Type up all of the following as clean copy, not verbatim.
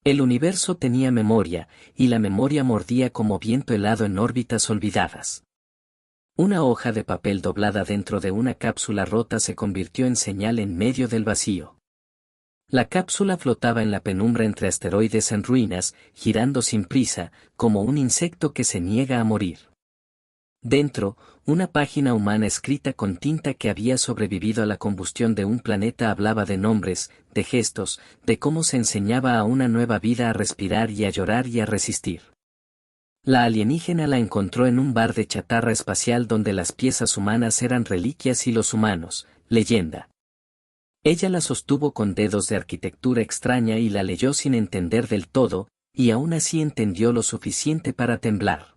El universo tenía memoria, y la memoria mordía como viento helado en órbitas olvidadas. Una hoja de papel doblada dentro de una cápsula rota se convirtió en señal en medio del vacío. La cápsula flotaba en la penumbra entre asteroides en ruinas, girando sin prisa, como un insecto que se niega a morir. Dentro, una página humana escrita con tinta que había sobrevivido a la combustión de un planeta hablaba de nombres, de gestos, de cómo se enseñaba a una nueva vida a respirar y a llorar y a resistir. La alienígena la encontró en un bar de chatarra espacial donde las piezas humanas eran reliquias y los humanos, leyenda. Ella la sostuvo con dedos de arquitectura extraña y la leyó sin entender del todo, y aún así entendió lo suficiente para temblar.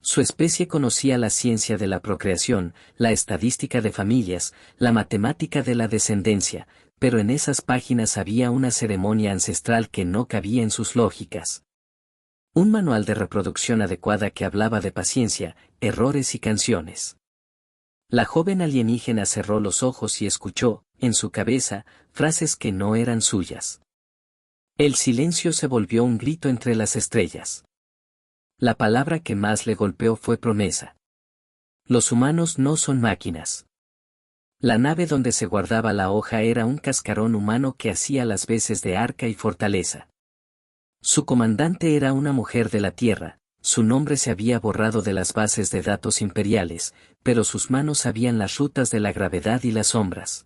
Su especie conocía la ciencia de la procreación, la estadística de familias, la matemática de la descendencia, pero en esas páginas había una ceremonia ancestral que no cabía en sus lógicas. Un manual de reproducción adecuada que hablaba de paciencia, errores y canciones. La joven alienígena cerró los ojos y escuchó, en su cabeza, frases que no eran suyas. El silencio se volvió un grito entre las estrellas. La palabra que más le golpeó fue promesa. Los humanos no son máquinas. La nave donde se guardaba la hoja era un cascarón humano que hacía las veces de arca y fortaleza. Su comandante era una mujer de la Tierra, su nombre se había borrado de las bases de datos imperiales, pero sus manos sabían las rutas de la gravedad y las sombras.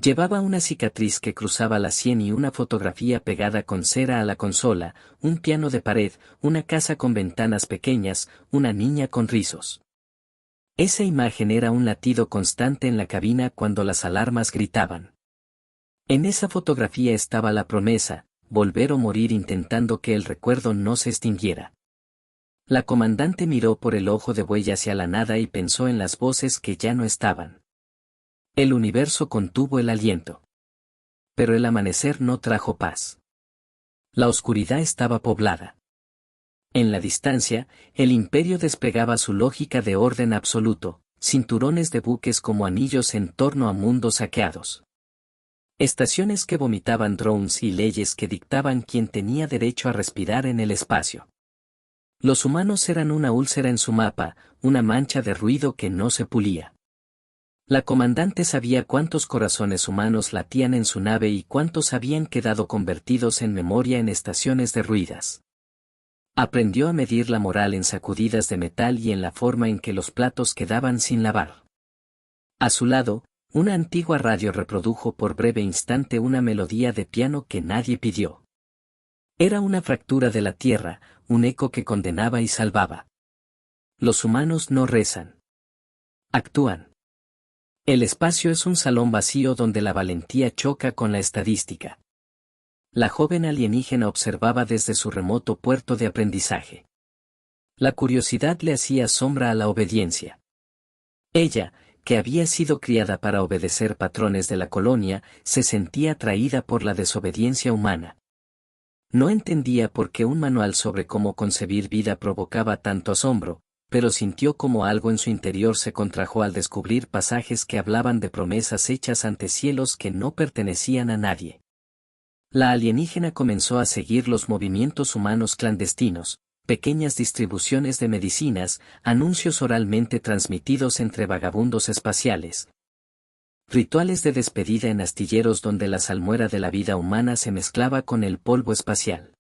Llevaba una cicatriz que cruzaba la sien y una fotografía pegada con cera a la consola, un piano de pared, una casa con ventanas pequeñas, una niña con rizos. Esa imagen era un latido constante en la cabina cuando las alarmas gritaban. En esa fotografía estaba la promesa, volver o morir intentando que el recuerdo no se extinguiera. La comandante miró por el ojo de buey hacia la nada y pensó en las voces que ya no estaban. El universo contuvo el aliento. Pero el amanecer no trajo paz. La oscuridad estaba poblada. En la distancia, el imperio desplegaba su lógica de orden absoluto, cinturones de buques como anillos en torno a mundos saqueados. Estaciones que vomitaban drones y leyes que dictaban quién tenía derecho a respirar en el espacio. Los humanos eran una úlcera en su mapa, una mancha de ruido que no se pulía. La comandante sabía cuántos corazones humanos latían en su nave y cuántos habían quedado convertidos en memoria en estaciones derruidas. Aprendió a medir la moral en sacudidas de metal y en la forma en que los platos quedaban sin lavar. A su lado, una antigua radio reprodujo por breve instante una melodía de piano que nadie pidió. Era una fractura de la tierra, un eco que condenaba y salvaba. Los humanos no rezan. Actúan. El espacio es un salón vacío donde la valentía choca con la estadística. La joven alienígena observaba desde su remoto puerto de aprendizaje. La curiosidad le hacía sombra a la obediencia. Ella, que había sido criada para obedecer patrones de la colonia, se sentía atraída por la desobediencia humana. No entendía por qué un manual sobre cómo concebir vida provocaba tanto asombro, pero sintió como algo en su interior se contrajo al descubrir pasajes que hablaban de promesas hechas ante cielos que no pertenecían a nadie. La alienígena comenzó a seguir los movimientos humanos clandestinos, pequeñas distribuciones de medicinas, anuncios oralmente transmitidos entre vagabundos espaciales. Rituales de despedida en astilleros donde la salmuera de la vida humana se mezclaba con el polvo espacial.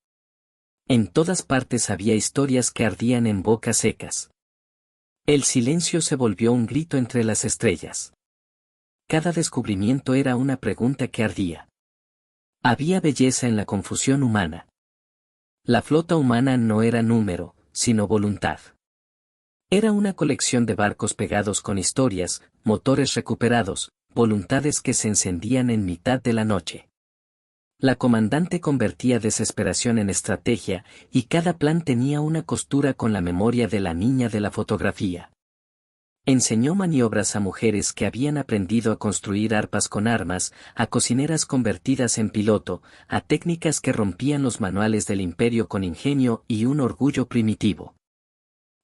En todas partes había historias que ardían en bocas secas. El silencio se volvió un grito entre las estrellas. Cada descubrimiento era una pregunta que ardía. Había belleza en la confusión humana. La flota humana no era número, sino voluntad. Era una colección de barcos pegados con historias, motores recuperados, voluntades que se encendían en mitad de la noche. La comandante convertía desesperación en estrategia, y cada plan tenía una costura con la memoria de la niña de la fotografía. Enseñó maniobras a mujeres que habían aprendido a construir arpas con armas, a cocineras convertidas en piloto, a técnicas que rompían los manuales del imperio con ingenio y un orgullo primitivo.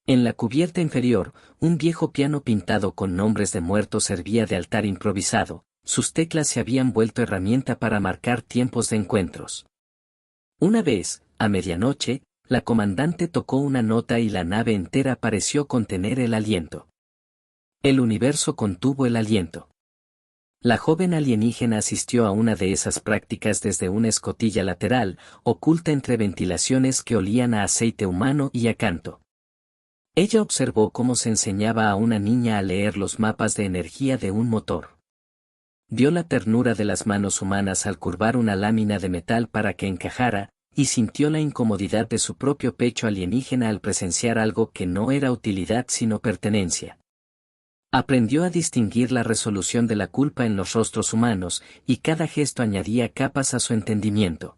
En la cubierta inferior, un viejo piano pintado con nombres de muertos servía de altar improvisado. Sus teclas se habían vuelto herramienta para marcar tiempos de encuentros. Una vez, a medianoche, la comandante tocó una nota y la nave entera pareció contener el aliento. El universo contuvo el aliento. La joven alienígena asistió a una de esas prácticas desde una escotilla lateral, oculta entre ventilaciones que olían a aceite humano y a canto. Ella observó cómo se enseñaba a una niña a leer los mapas de energía de un motor. Vio la ternura de las manos humanas al curvar una lámina de metal para que encajara, y sintió la incomodidad de su propio pecho alienígena al presenciar algo que no era utilidad sino pertenencia. Aprendió a distinguir la resolución de la culpa en los rostros humanos, y cada gesto añadía capas a su entendimiento.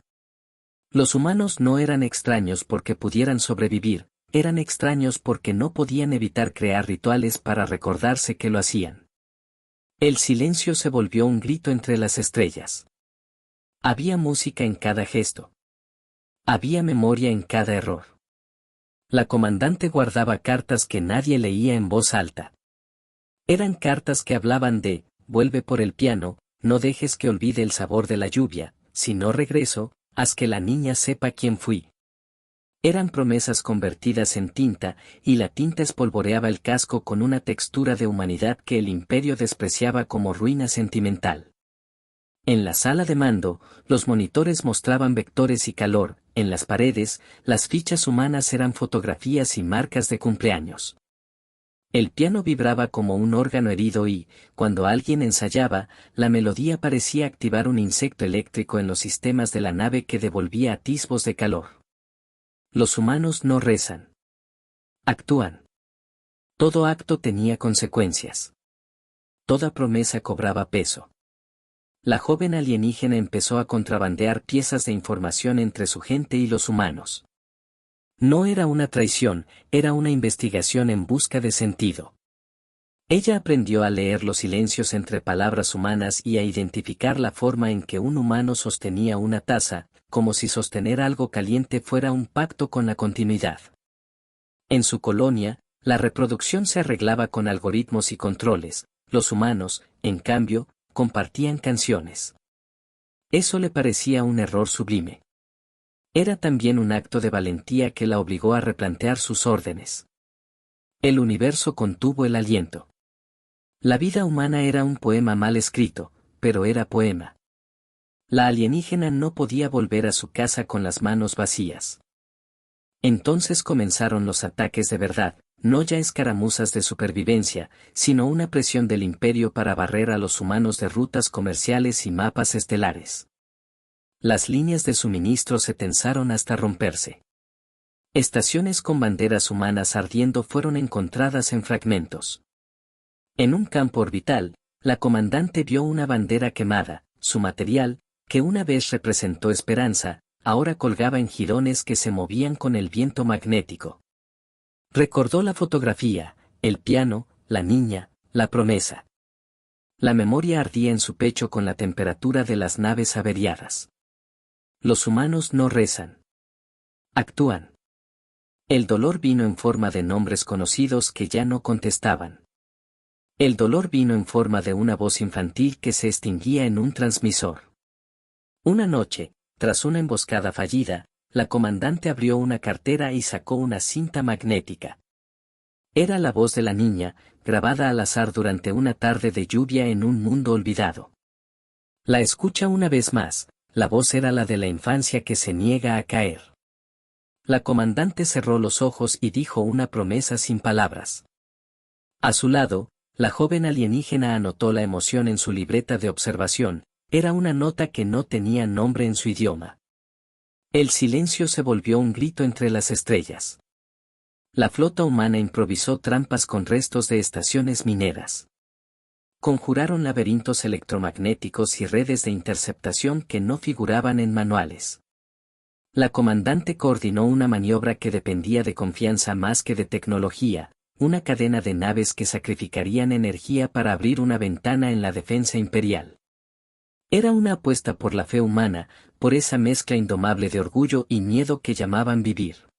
Los humanos no eran extraños porque pudieran sobrevivir, eran extraños porque no podían evitar crear rituales para recordarse que lo hacían. El silencio se volvió un grito entre las estrellas. Había música en cada gesto. Había memoria en cada error. La comandante guardaba cartas que nadie leía en voz alta. Eran cartas que hablaban de, vuelve por el piano, no dejes que olvide el sabor de la lluvia, si no regreso, haz que la niña sepa quién fui. Eran promesas convertidas en tinta, y la tinta espolvoreaba el casco con una textura de humanidad que el imperio despreciaba como ruina sentimental. En la sala de mando, los monitores mostraban vectores y calor, en las paredes, las fichas humanas eran fotografías y marcas de cumpleaños. El piano vibraba como un órgano herido y, cuando alguien ensayaba, la melodía parecía activar un insecto eléctrico en los sistemas de la nave que devolvía atisbos de calor. Los humanos no rezan. Actúan. Todo acto tenía consecuencias. Toda promesa cobraba peso. La joven alienígena empezó a contrabandear piezas de información entre su gente y los humanos. No era una traición, era una investigación en busca de sentido. Ella aprendió a leer los silencios entre palabras humanas y a identificar la forma en que un humano sostenía una taza, como si sostener algo caliente fuera un pacto con la continuidad. En su colonia, la reproducción se arreglaba con algoritmos y controles, los humanos, en cambio, compartían canciones. Eso le parecía un error sublime. Era también un acto de valentía que la obligó a replantear sus órdenes. El universo contuvo el aliento. La vida humana era un poema mal escrito, pero era poema. La alienígena no podía volver a su casa con las manos vacías. Entonces comenzaron los ataques de verdad, no ya escaramuzas de supervivencia, sino una presión del imperio para barrer a los humanos de rutas comerciales y mapas estelares. Las líneas de suministro se tensaron hasta romperse. Estaciones con banderas humanas ardiendo fueron encontradas en fragmentos. En un campo orbital, la comandante vio una bandera quemada, su material, que una vez representó esperanza, ahora colgaba en jirones que se movían con el viento magnético. Recordó la fotografía, el piano, la niña, la promesa. La memoria ardía en su pecho con la temperatura de las naves averiadas. Los humanos no rezan. Actúan. El dolor vino en forma de nombres conocidos que ya no contestaban. El dolor vino en forma de una voz infantil que se extinguía en un transmisor. Una noche, tras una emboscada fallida, la comandante abrió una cartera y sacó una cinta magnética. Era la voz de la niña, grabada al azar durante una tarde de lluvia en un mundo olvidado. La escucha una vez más. La voz era la de la infancia que se niega a caer. La comandante cerró los ojos y dijo una promesa sin palabras. A su lado, la joven alienígena anotó la emoción en su libreta de observación, era una nota que no tenía nombre en su idioma. El silencio se volvió un grito entre las estrellas. La flota humana improvisó trampas con restos de estaciones mineras. Conjuraron laberintos electromagnéticos y redes de interceptación que no figuraban en manuales. La comandante coordinó una maniobra que dependía de confianza más que de tecnología, una cadena de naves que sacrificarían energía para abrir una ventana en la defensa imperial. Era una apuesta por la fe humana, por esa mezcla indomable de orgullo y miedo que llamaban vivir.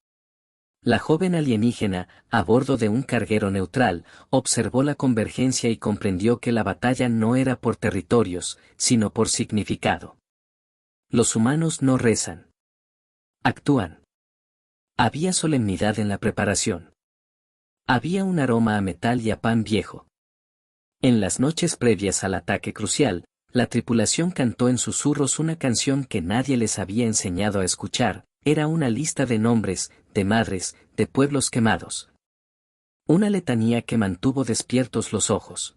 La joven alienígena, a bordo de un carguero neutral, observó la convergencia y comprendió que la batalla no era por territorios, sino por significado. Los humanos no rezan. Actúan. Había solemnidad en la preparación. Había un aroma a metal y a pan viejo. En las noches previas al ataque crucial, la tripulación cantó en susurros una canción que nadie les había enseñado a escuchar. Era una lista de nombres, de madres, de pueblos quemados. Una letanía que mantuvo despiertos los ojos.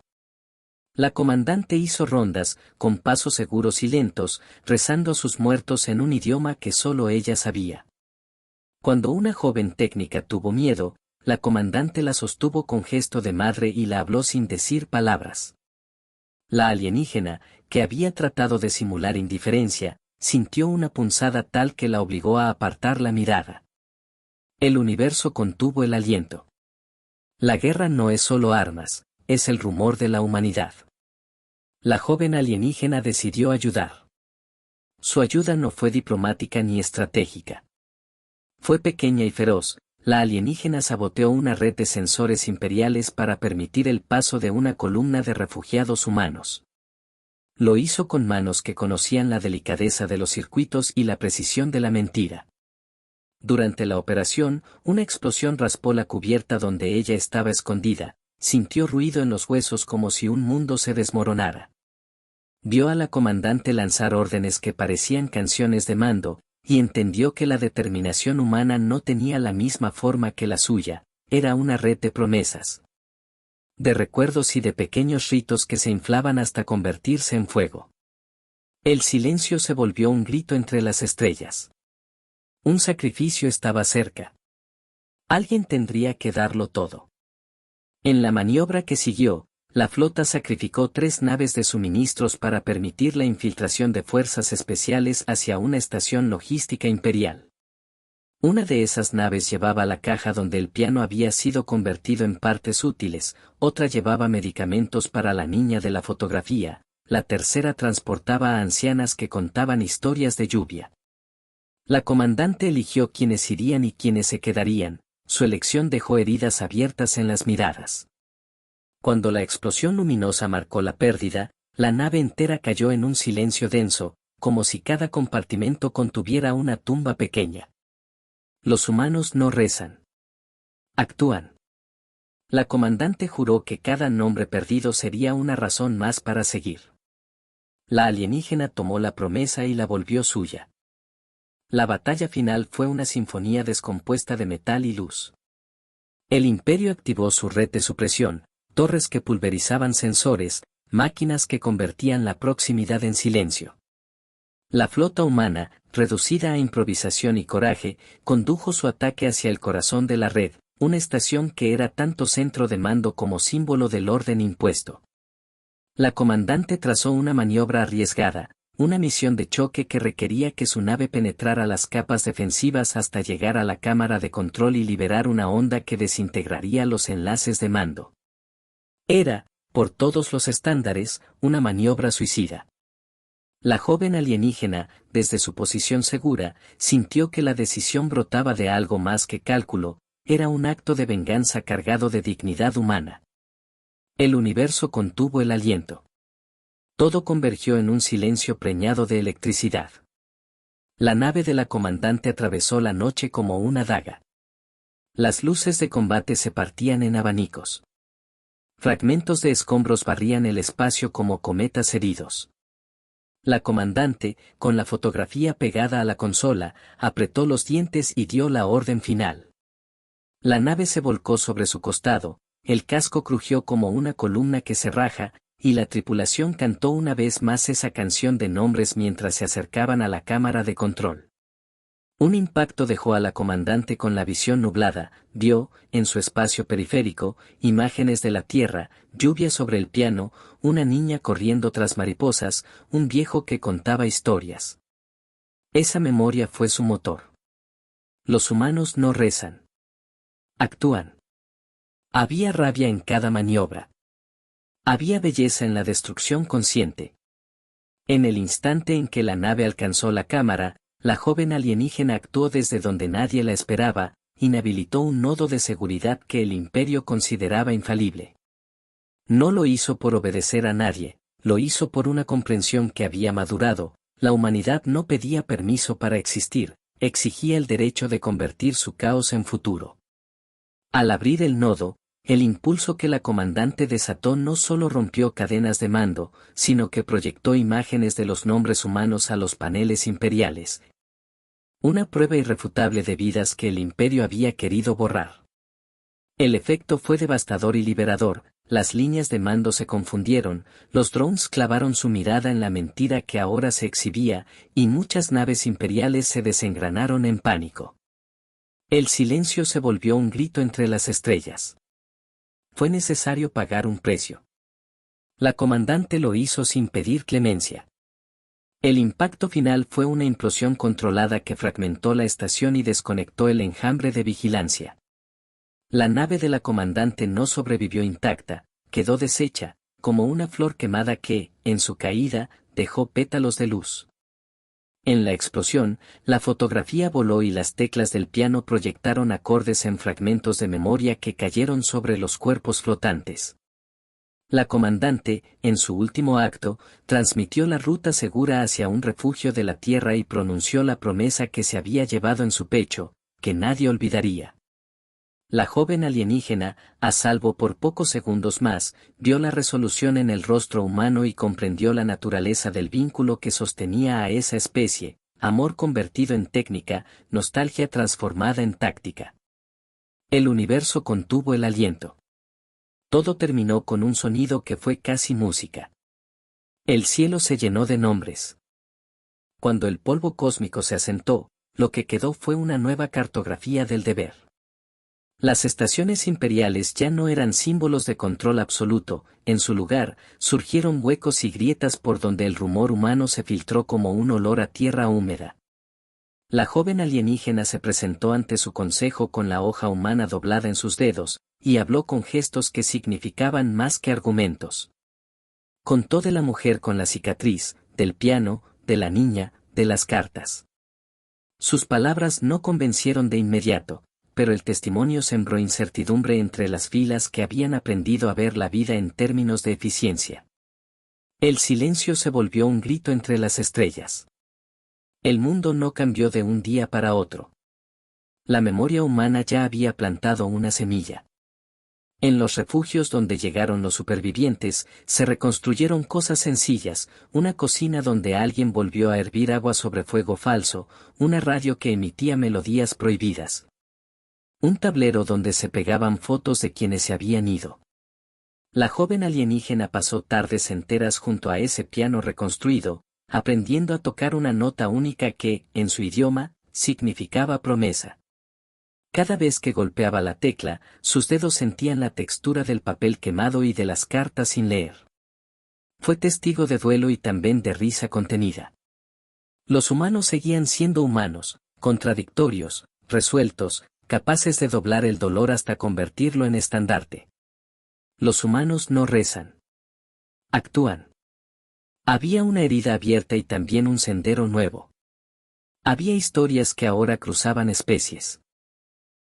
La comandante hizo rondas, con pasos seguros y lentos, rezando a sus muertos en un idioma que solo ella sabía. Cuando una joven técnica tuvo miedo, la comandante la sostuvo con gesto de madre y la habló sin decir palabras. La alienígena, que había tratado de simular indiferencia, sintió una punzada tal que la obligó a apartar la mirada. El universo contuvo el aliento. La guerra no es solo armas, es el rumor de la humanidad. La joven alienígena decidió ayudar. Su ayuda no fue diplomática ni estratégica. Fue pequeña y feroz. La alienígena saboteó una red de sensores imperiales para permitir el paso de una columna de refugiados humanos. Lo hizo con manos que conocían la delicadeza de los circuitos y la precisión de la mentira. Durante la operación, una explosión raspó la cubierta donde ella estaba escondida, sintió ruido en los huesos como si un mundo se desmoronara. Vio a la comandante lanzar órdenes que parecían canciones de mando, y entendió que la determinación humana no tenía la misma forma que la suya, era una red de promesas. De recuerdos y de pequeños ritos que se inflaban hasta convertirse en fuego. El silencio se volvió un grito entre las estrellas. Un sacrificio estaba cerca. Alguien tendría que darlo todo. En la maniobra que siguió, la flota sacrificó 3 naves de suministros para permitir la infiltración de fuerzas especiales hacia una estación logística imperial. Una de esas naves llevaba la caja donde el piano había sido convertido en partes útiles, otra llevaba medicamentos para la niña de la fotografía, la tercera transportaba a ancianas que contaban historias de lluvia. La comandante eligió quiénes irían y quiénes se quedarían, su elección dejó heridas abiertas en las miradas. Cuando la explosión luminosa marcó la pérdida, la nave entera cayó en un silencio denso, como si cada compartimento contuviera una tumba pequeña. Los humanos no rezan. Actúan. La comandante juró que cada nombre perdido sería una razón más para seguir. La alienígena tomó la promesa y la volvió suya. La batalla final fue una sinfonía descompuesta de metal y luz. El Imperio activó su red de supresión, torres que pulverizaban sensores, máquinas que convertían la proximidad en silencio. La flota humana, reducida a improvisación y coraje, condujo su ataque hacia el corazón de la red, una estación que era tanto centro de mando como símbolo del orden impuesto. La comandante trazó una maniobra arriesgada, una misión de choque que requería que su nave penetrara las capas defensivas hasta llegar a la cámara de control y liberar una onda que desintegraría los enlaces de mando. Era, por todos los estándares, una maniobra suicida. La joven alienígena, desde su posición segura, sintió que la decisión brotaba de algo más que cálculo, era un acto de venganza cargado de dignidad humana. El universo contuvo el aliento. Todo convergió en un silencio preñado de electricidad. La nave de la comandante atravesó la noche como una daga. Las luces de combate se partían en abanicos. Fragmentos de escombros barrían el espacio como cometas heridos. La comandante, con la fotografía pegada a la consola, apretó los dientes y dio la orden final. La nave se volcó sobre su costado, el casco crujió como una columna que se raja, y la tripulación cantó una vez más esa canción de nombres mientras se acercaban a la cámara de control. Un impacto dejó a la comandante con la visión nublada, vio, en su espacio periférico, imágenes de la Tierra, lluvia sobre el piano, una niña corriendo tras mariposas, un viejo que contaba historias. Esa memoria fue su motor. Los humanos no rezan. Actúan. Había rabia en cada maniobra. Había belleza en la destrucción consciente. En el instante en que la nave alcanzó la cámara, la joven alienígena actuó desde donde nadie la esperaba, inhabilitó un nodo de seguridad que el Imperio consideraba infalible. No lo hizo por obedecer a nadie, lo hizo por una comprensión que había madurado, la humanidad no pedía permiso para existir, exigía el derecho de convertir su caos en futuro. Al abrir el nodo, el impulso que la comandante desató no solo rompió cadenas de mando, sino que proyectó imágenes de los nombres humanos a los paneles imperiales. Una prueba irrefutable de vidas que el imperio había querido borrar. El efecto fue devastador y liberador, las líneas de mando se confundieron, los drones clavaron su mirada en la mentira que ahora se exhibía, y muchas naves imperiales se desengranaron en pánico. El silencio se volvió un grito entre las estrellas. Fue necesario pagar un precio. La comandante lo hizo sin pedir clemencia. El impacto final fue una implosión controlada que fragmentó la estación y desconectó el enjambre de vigilancia. La nave de la comandante no sobrevivió intacta, quedó deshecha, como una flor quemada que, en su caída, dejó pétalos de luz. En la explosión, la fotografía voló y las teclas del piano proyectaron acordes en fragmentos de memoria que cayeron sobre los cuerpos flotantes. La comandante, en su último acto, transmitió la ruta segura hacia un refugio de la tierra y pronunció la promesa que se había llevado en su pecho, que nadie olvidaría. La joven alienígena, a salvo por pocos segundos más, vio la resolución en el rostro humano y comprendió la naturaleza del vínculo que sostenía a esa especie, amor convertido en técnica, nostalgia transformada en táctica. El universo contuvo el aliento. Todo terminó con un sonido que fue casi música. El cielo se llenó de nombres. Cuando el polvo cósmico se asentó, lo que quedó fue una nueva cartografía del deber. Las estaciones imperiales ya no eran símbolos de control absoluto, en su lugar, surgieron huecos y grietas por donde el rumor humano se filtró como un olor a tierra húmeda. La joven alienígena se presentó ante su consejo con la hoja humana doblada en sus dedos, y habló con gestos que significaban más que argumentos. Contó de la mujer con la cicatriz, del piano, de la niña, de las cartas. Sus palabras no convencieron de inmediato, pero el testimonio sembró incertidumbre entre las filas que habían aprendido a ver la vida en términos de eficiencia. El silencio se volvió un grito entre las estrellas. El mundo no cambió de un día para otro. La memoria humana ya había plantado una semilla. En los refugios donde llegaron los supervivientes, se reconstruyeron cosas sencillas, una cocina donde alguien volvió a hervir agua sobre fuego falso, una radio que emitía melodías prohibidas. Un tablero donde se pegaban fotos de quienes se habían ido. La joven alienígena pasó tardes enteras junto a ese piano reconstruido, aprendiendo a tocar una nota única que, en su idioma, significaba promesa. Cada vez que golpeaba la tecla, sus dedos sentían la textura del papel quemado y de las cartas sin leer. Fue testigo de duelo y también de risa contenida. Los humanos seguían siendo humanos, contradictorios, resueltos, capaces de doblar el dolor hasta convertirlo en estandarte. Los humanos no rezan. Actúan. Había una herida abierta y también un sendero nuevo. Había historias que ahora cruzaban especies.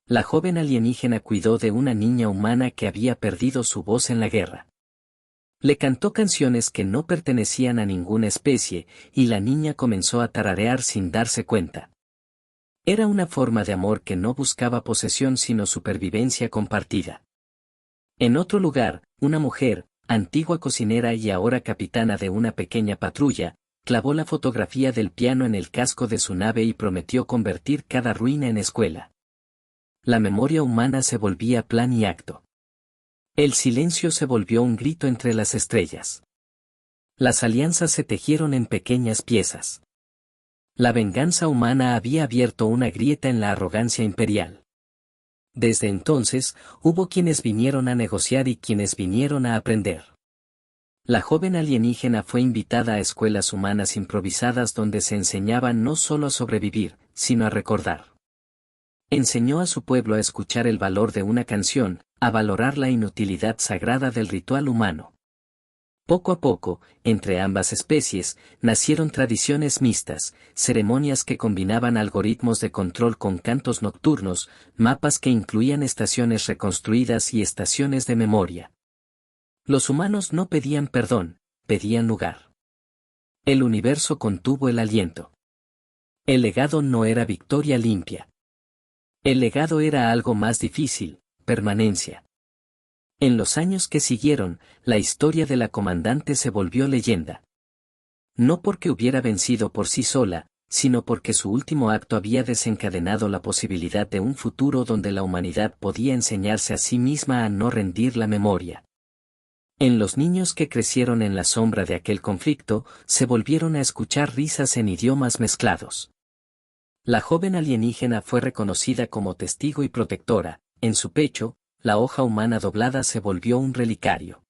La joven alienígena cuidó de una niña humana que había perdido su voz en la guerra. Le cantó canciones que no pertenecían a ninguna especie, y la niña comenzó a tararear sin darse cuenta. Era una forma de amor que no buscaba posesión sino supervivencia compartida. En otro lugar, una mujer, antigua cocinera y ahora capitana de una pequeña patrulla, clavó la fotografía del piano en el casco de su nave y prometió convertir cada ruina en escuela. La memoria humana se volvía plan y acto. El silencio se volvió un grito entre las estrellas. Las alianzas se tejieron en pequeñas piezas. La venganza humana había abierto una grieta en la arrogancia imperial. Desde entonces, hubo quienes vinieron a negociar y quienes vinieron a aprender. La joven alienígena fue invitada a escuelas humanas improvisadas donde se enseñaba no solo a sobrevivir, sino a recordar. Enseñó a su pueblo a escuchar el valor de una canción, a valorar la inutilidad sagrada del ritual humano. Poco a poco, entre ambas especies, nacieron tradiciones mixtas, ceremonias que combinaban algoritmos de control con cantos nocturnos, mapas que incluían estaciones reconstruidas y estaciones de memoria. Los humanos no pedían perdón, pedían lugar. El universo contuvo el aliento. El legado no era victoria limpia. El legado era algo más difícil, permanencia. En los años que siguieron, la historia de la comandante se volvió leyenda. No porque hubiera vencido por sí sola, sino porque su último acto había desencadenado la posibilidad de un futuro donde la humanidad podía enseñarse a sí misma a no rendir la memoria. En los niños que crecieron en la sombra de aquel conflicto, se volvieron a escuchar risas en idiomas mezclados. La joven alienígena fue reconocida como testigo y protectora. En su pecho, la hoja humana doblada se volvió un relicario.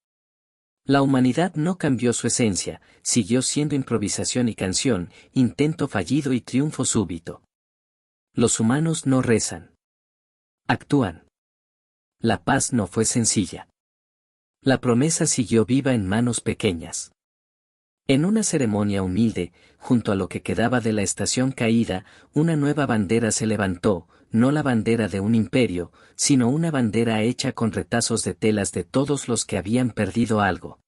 La humanidad no cambió su esencia, siguió siendo improvisación y canción, intento fallido y triunfo súbito. Los humanos no rezan. Actúan. La paz no fue sencilla. La promesa siguió viva en manos pequeñas. En una ceremonia humilde, junto a lo que quedaba de la estación caída, una nueva bandera se levantó, no la bandera de un imperio, sino una bandera hecha con retazos de telas de todos los que habían perdido algo.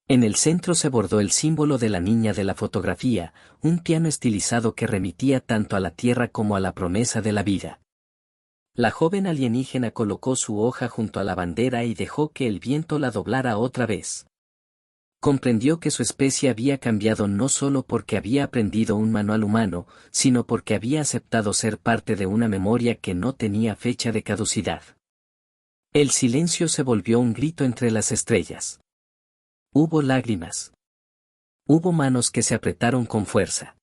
En el centro se bordó el símbolo de la niña de la fotografía, un piano estilizado que remitía tanto a la tierra como a la promesa de la vida. La joven alienígena colocó su hoja junto a la bandera y dejó que el viento la doblara otra vez. Comprendió que su especie había cambiado no solo porque había aprendido un manual humano, sino porque había aceptado ser parte de una memoria que no tenía fecha de caducidad. El silencio se volvió un grito entre las estrellas. Hubo lágrimas. Hubo manos que se apretaron con fuerza.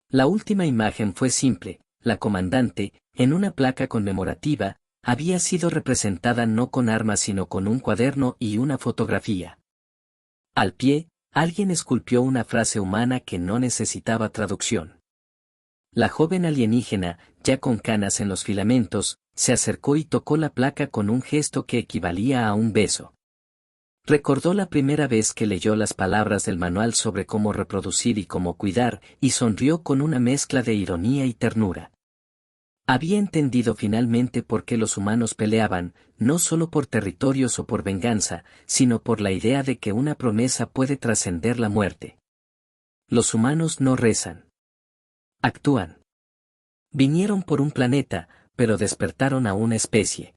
La última imagen fue simple: la comandante, en una placa conmemorativa, había sido representada no con armas sino con un cuaderno y una fotografía. Al pie, alguien esculpió una frase humana que no necesitaba traducción. La joven alienígena, ya con canas en los filamentos, se acercó y tocó la placa con un gesto que equivalía a un beso. Recordó la primera vez que leyó las palabras del manual sobre cómo reproducir y cómo cuidar, y sonrió con una mezcla de ironía y ternura. Había entendido finalmente por qué los humanos peleaban, no solo por territorios o por venganza, sino por la idea de que una promesa puede trascender la muerte. Los humanos no rezan. Actúan. Vinieron por un planeta, pero despertaron a una especie.